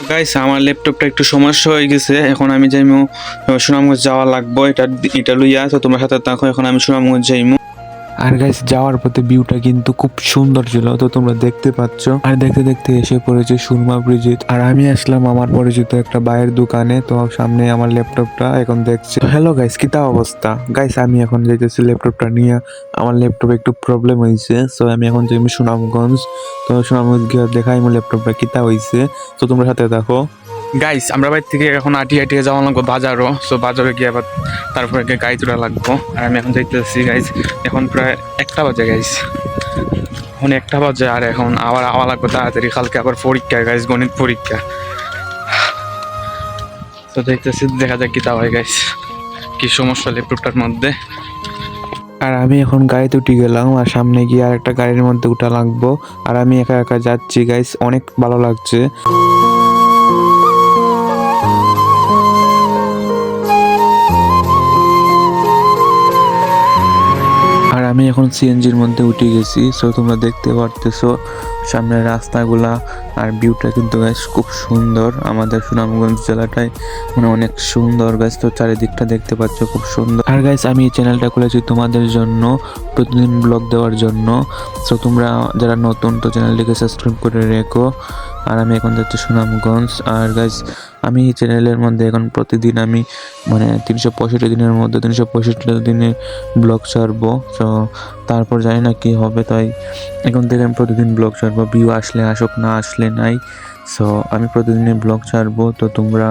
Guys আমার ল্যাপটপটা একটু সমস্যা হয়ে গেছে, এখন আমি যাইমু সুনামগঞ্জ যাওয়া লাগবো, এটা লইয়া। তো তোমার সাথে থাকো, এখন আমি সুনামগঞ্জ যাইমু। আর গাইস যাওয়ার পথে ভিউটা কিন্তু খুব সুন্দর ছিল, তো তোমরা দেখতে পাচ্ছ। আর দেখতে দেখতে এসে পড়েছে সুরমা ব্রিজে। আর আমি আসলাম আমার পরিচিত একটা ভাইয়ের দোকানে, তো সামনে আমার ল্যাপটপটা এখন দেখছি। হ্যালো গাইস, কি তা অবস্থা? গাইস আমি এখন যাইতেছি ল্যাপটপটা নিয়ে। আমার ল্যাপটপে একটু প্রবলেম হয়েছে, সো আমি এখন যাই সুনামগঞ্জ। তো সুনামগঞ্জ গিয়ে দেখাই আমার ল্যাপটপটা কি তা হয়েছে। তো তোমরা সাথে দেখো। গাইস আমরা বাড়ি থেকে এখন আটিয়ে যাওয়া লাগবো বাজারও। সো বাজারে গিয়ে আবার তারপরে গিয়ে গাড়ি তোলা লাগবো। আর আমি এখন যাইতেছি গাইস, এখন প্রায় 1টা বাজে গাইস, এখন 1টা বাজে। আর এখন আবার আওয়া লাগবে তাড়াতাড়ি, কালকে আবার পরীক্ষা গাইস, গণিত পরীক্ষা। তো দেখতেছি, দেখা যাক কি তা হয় গাইস, কি সমস্যা ল্যাপটপটার মধ্যে। আর আমি এখন গাড়িতে উঠে গেলাম, আর সামনে গিয়ে আর একটা গাড়ির মধ্যে উঠা লাগবো। আর আমি একা একা যাচ্ছি গাইস, অনেক ভালো লাগছে। আর আমি এখন সিএনজির মধ্যে উঠে গেছি। সো তোমরা দেখতে পারতেছো সামনের রাস্তাগুলা আর ভিউটা কিন্তু গাইস খুব সুন্দর। আমাদের সুনামগঞ্জ জেলাটাই মানে অনেক সুন্দর গাইস। তো চারিদিকটা দেখতে পাচ্ছ খুব সুন্দর। আর গাইস আমি এই চ্যানেলটা খুলেছি তোমাদের জন্য, প্রতিদিন ব্লগ দেওয়ার জন্য। সো তোমরা যারা নতুন, তো চ্যানেলটিকে সাবস্ক্রাইব করে রেখো। আর আমি এখন যাচ্ছি সুনামগঞ্জ। আর গাইস আমি এই চ্যানেলের মধ্যে এখন প্রতিদিন আমি মানে 365 দিনের মধ্যে 365 দিনে ব্লগ ছাড়বো। তো তারপর জানি না কি হবে, তাই এখন থেকে আমি প্রতিদিন ব্লগ ছাড়বো। ভিউ আসলে আসুক, না আসলে নাই। সো আমি প্রতিদিনই ব্লগ ছাড়বো। তো তোমরা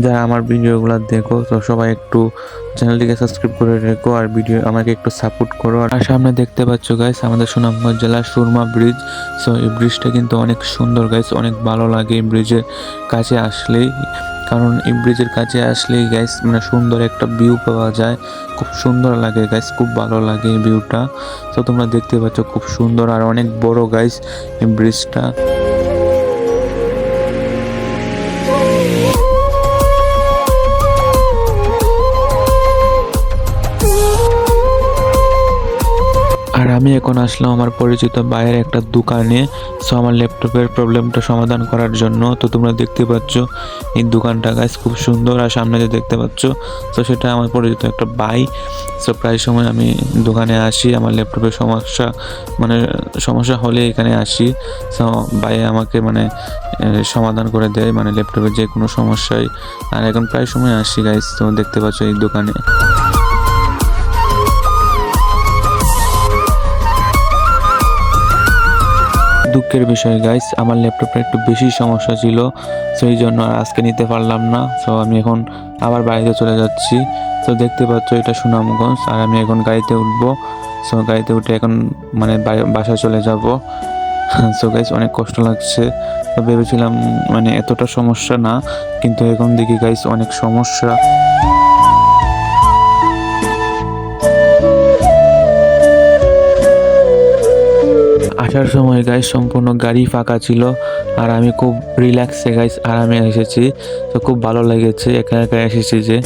যারা আমার ভিডিওগুলো দেখো, তো সবাই একটু চ্যানেলটিকে সাবস্ক্রাইব করে রেখো আর ভিডিও আমাকে একটু সাপোর্ট করো। আর সামনে দেখতে পাচ্ছ গাইস আমাদের সুনামগঞ্জ জেলার সুরমা ব্রিজ। সো এই ব্রিজটা কিন্তু অনেক সুন্দর গাইস, অনেক ভালো লাগে এই ব্রিজের কাছে আসলেই। কারণ এই ব্রিজের কাছে আসলেই গাইস মানে সুন্দর একটা ভিউ পাওয়া যায়, খুব সুন্দর লাগে গাইস, খুব ভালো লাগে এই ভিউটা। তো তোমরা দেখতে পাচ্ছ খুব সুন্দর আর অনেক বড় গাইস এই ব্রিজটা। আর আমি এখন আসলাম আমার পরিচিত ভাইয়ের একটা দোকানে, সো আমার ল্যাপটপের প্রবলেমটা সমাধান করার জন্য। তো তোমরা দেখতে পাচ্ছ এই দোকানটা গাইস খুব সুন্দর। আর সামনে যে দেখতে পাচ্ছ, তো সেটা আমার পরিচিত একটা ভাই। সো প্রায় সময় আমি দোকানে আসি, আমার ল্যাপটপের সমস্যা হলে এখানে আসি। সো ভাই আমাকে সমাধান করে দেয়, মানে ল্যাপটপের যে কোনো সমস্যায়। আর এখন প্রায় সময় আসি গাইস, তো দেখতে পাচ্ছ এই দোকানে। দুঃখের বিষয় গাইস, আমার ল্যাপটপটা একটু বেশি সমস্যা ছিল, সেই জন্য আর আজকে নিতে পারলাম না। সো আমি এখন আবার বাড়িতে চলে যাচ্ছি। তো দেখতে পাচ্ছ এটা সুনামগঞ্জ। আর আমি এখন গাড়িতে উঠবো। সো গাড়িতে উঠে এখন বাসায় চলে যাব। সো গাইস অনেক কষ্ট লাগছে। তো ভেবেছিলাম এতটা সমস্যা না, কিন্তু এখন দেখি গাইস অনেক সমস্যা। আসার সময় গাইস সম্পূর্ণ গাড়ি ফাঁকা ছিল, আর আমি খুব রিল্যাক্সে গাইস আরামে এসেছি। তো খুব ভালো লেগেছে, একা একা এসেছি যে।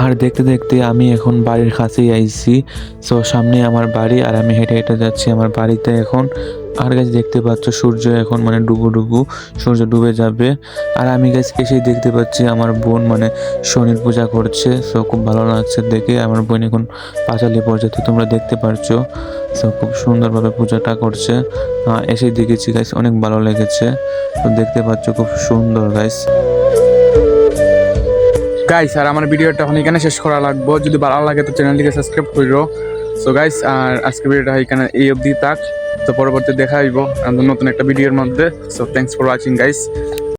আর দেখতে দেখতে আমি এখন বাড়ির কাছেই আইছি। সো সামনে আমার বাড়ি, আর আমি হেঁটে হেঁটে যাচ্ছি আমার বাড়িতে এখন। আর গাছ দেখতে পাচ্ছ সূর্য এখন ডুবু সূর্য ডুবে যাবে। আর আমি গাছ এসেই দেখতে পাচ্ছি আমার বোন শনির পূজা করছে। সো খুব ভালো লাগছে দেখে। আমার বোন এখন পাঁচালি পর্যায়ে তোমরা দেখতে পারছো। সো খুব সুন্দরভাবে পূজাটা করছে। এসেই দেখেছি গাছ, অনেক ভালো লেগেছে। তো দেখতে পাচ্ছ খুব সুন্দর গাইস। গাইস আর আমার ভিডিওটা এখন এখানে শেষ করা লাগবো। যদি ভালো লাগে তো চ্যানেলটিকে সাবস্ক্রাইব করো। সো গাইস আর আজকে ভিডিওটা এখানে এই অবধি থাক। তো পরবর্তী দেখা হইব নতুন একটা ভিডিওর মধ্যে। So thanks for watching guys.